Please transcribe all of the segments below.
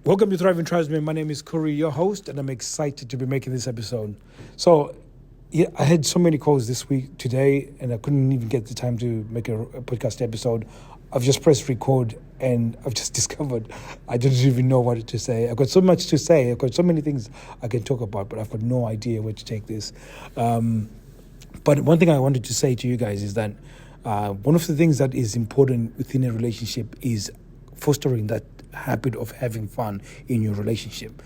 Welcome to Thriving Tribesmen. My name is Kuri, your host, and I'm excited to be making this episode. So, I had so many calls this week, today, and I couldn't even get the time to make a podcast episode. I've just pressed record, and I've just discovered I didn't even know what to say. I've got so much to say. I've got so many things I can talk about, but I've got no idea where to take this. But one thing I wanted to say to you guys is that one of the things that is important within a relationship is fostering that habit of having fun in your relationship.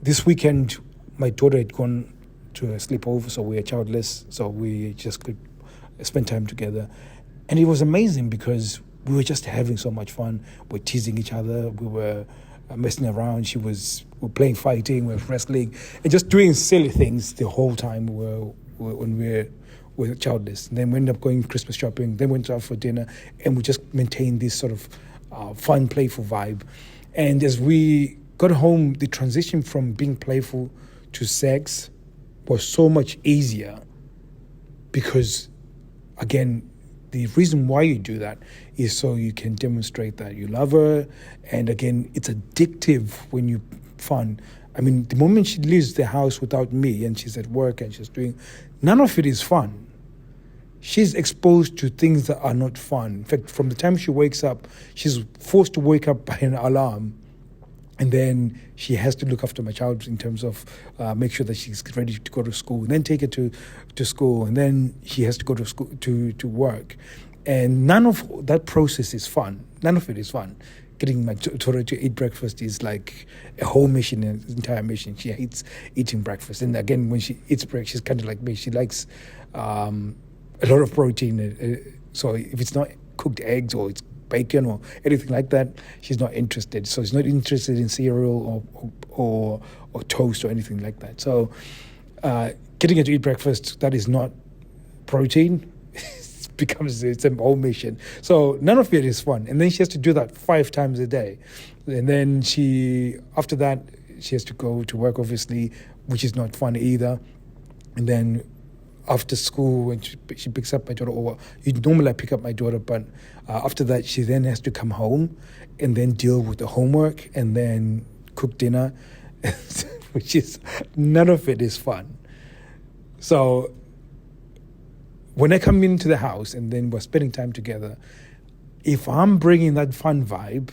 This weekend, my daughter had gone to a sleepover, so we are childless, so we just could spend time together. And it was amazing because we were just having so much fun. We're teasing each other, we were messing around, we're playing fighting, we're wrestling, and just doing silly things the whole time when we're childless. And then we ended up going Christmas shopping, then went out for dinner, and we just maintained this sort of fun, playful vibe. And as we got home, the transition from being playful to sex was so much easier because, again, the reason why you do that is so you can demonstrate that you love her. And again, it's addictive when you fun. I mean, the moment she leaves the house without me and she's at work and she's doing, none of it is fun. She's exposed to things that are not fun. In fact, from the time she wakes up, she's forced to wake up by an alarm. And then she has to look after my child in terms of make sure that she's ready to go to school, and then take her to school, and then she has to go to school to work. And none of that process is fun. None of it is fun. Getting my daughter to eat breakfast is like a whole mission, an entire mission. She hates eating breakfast. And again, when she eats breakfast, she's kind of like me. She likes a lot of protein. So if it's not cooked eggs or it's bacon or anything like that, she's not interested. So she's not interested in cereal or toast or anything like that. So getting her to eat breakfast, that is not protein. It's a whole mission. So none of it is fun. And then she has to do that 5 times a day. And then after that, she has to go to work, obviously, which is not fun either. And then after school, when she picks up my daughter, or normally I pick up my daughter, but after that, she then has to come home and then deal with the homework and then cook dinner, which is, none of it is fun. So when I come into the house and then we're spending time together, if I'm bringing that fun vibe,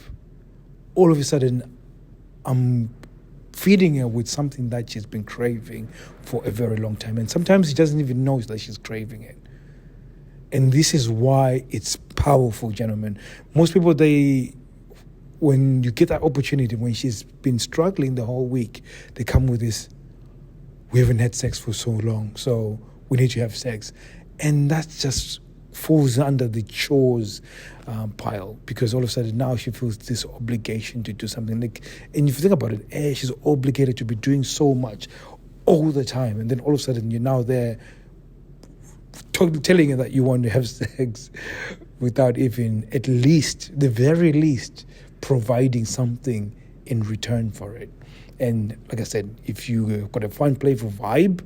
all of a sudden I'm feeding her with something that she's been craving for a very long time. And sometimes she doesn't even know that she's craving it. And this is why it's powerful, gentlemen. Most people, when you get that opportunity, when she's been struggling the whole week, they come with this, we haven't had sex for so long, so we need to have sex. And that just falls under the chores pile, because all of a sudden now she feels this obligation to do something. And if you think about it, she's obligated to be doing so much all the time. And then all of a sudden you're now there telling her that you want to have sex without even, at least, the very least, providing something in return for it. And like I said, if you've got a fun, playful vibe,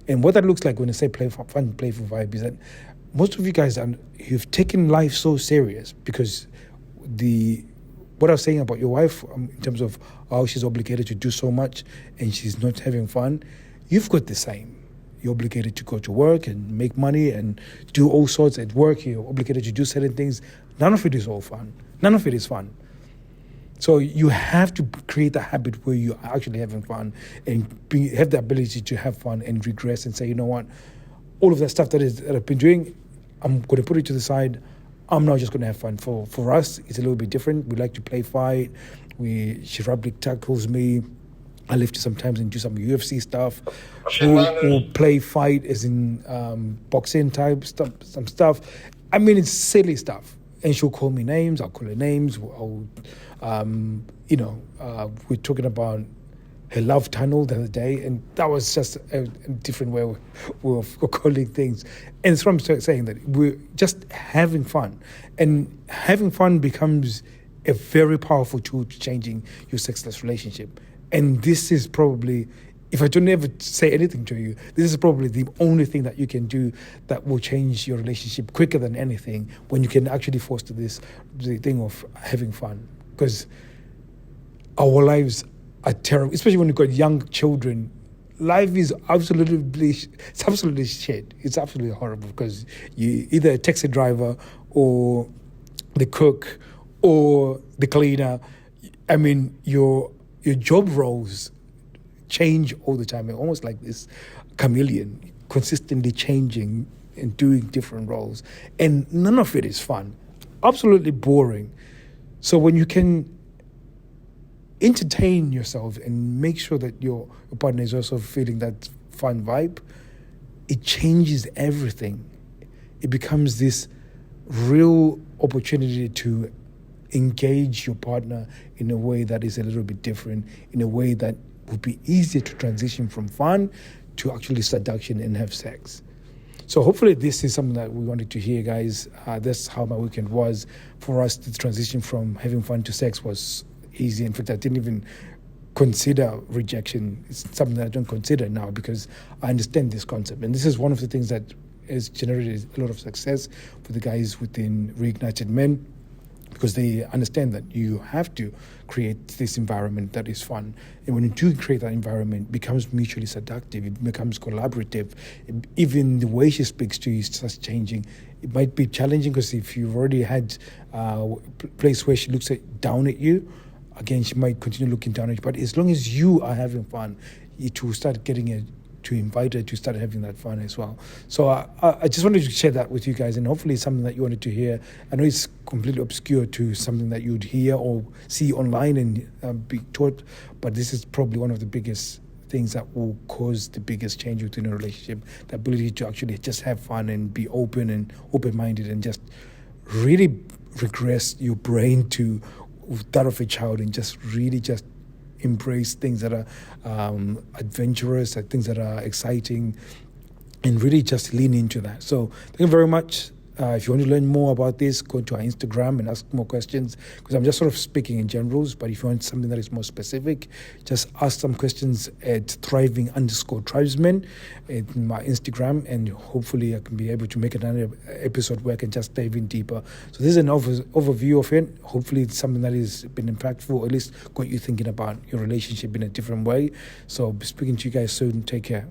and what that looks like when I say fun, playful vibe is that most of you guys, you've taken life so serious because what I was saying about your wife in terms of how she's obligated to do so much and she's not having fun, you've got the same. You're obligated to go to work and make money and do all sorts at work. You're obligated to do certain things. None of it is all fun. None of it is fun. So you have to create a habit where you're actually having fun and have the ability to have fun and regress and say, you know what, all of that stuff that I've been doing, I'm going to put it to the side. I'm not just going to have fun. For us, it's a little bit different. We like to play fight. She rugby tackles me. I lift sometimes and do some UFC stuff. We'll play fight as in boxing type stuff, some stuff. I mean, it's silly stuff. And she'll call me names. I'll call her names. We're talking about her love tunnel the other day, and that was just a different way of calling things. And it's from saying that we're just having fun. And having fun becomes a very powerful tool to changing your sexless relationship. And this is probably, if I don't ever say anything to you, this is probably the only thing that you can do that will change your relationship quicker than anything, when you can actually foster the thing of having fun. Because our lives are terrible, especially when you've got young children. Life is it's absolutely shit. It's absolutely horrible because you either a taxi driver or the cook or the cleaner. I mean, your job roles change all the time. You're almost like this chameleon, consistently changing and doing different roles. And none of it is fun. Absolutely boring. So when you can entertain yourself and make sure that your partner is also feeling that fun vibe, it changes everything. It becomes this real opportunity to engage your partner in a way that is a little bit different, in a way that would be easier to transition from fun to actually seduction and have sex. So hopefully this is something that we wanted to hear, guys. That's how my weekend was. For us, the transition from having fun to sex was easy. In fact, I didn't even consider rejection. It's something that I don't consider now because I understand this concept. And this is one of the things that has generated a lot of success for the guys within Reignited Men, because they understand that you have to create this environment that is fun. And when you do create that environment, it becomes mutually seductive, it becomes collaborative. Even the way she speaks to you starts changing. It might be challenging because if you've already had a place where she looks down at you, again, she might continue looking down at you. But as long as you are having fun, it will start getting it to invite her to start having that fun as well. So I just wanted to share that with you guys, and hopefully it's something that you wanted to hear. I know it's completely obscure to something that you'd hear or see online and be taught, but this is probably one of the biggest things that will cause the biggest change within a relationship, the ability to actually just have fun and be open and open-minded and just really regress your brain to that of a child and just really just embrace things that are adventurous, things that are exciting, and really just lean into that. So thank you very much. If you want to learn more about this, go to our Instagram and ask more questions, because I'm just sort of speaking in generals. But if you want something that is more specific, just ask some questions at thriving_tribesmen in my Instagram, and hopefully I can be able to make another episode where I can just dive in deeper. So this is an overview of it. Hopefully it's something that has been impactful, or at least got you thinking about your relationship in a different way. So speaking to you guys soon. Take care.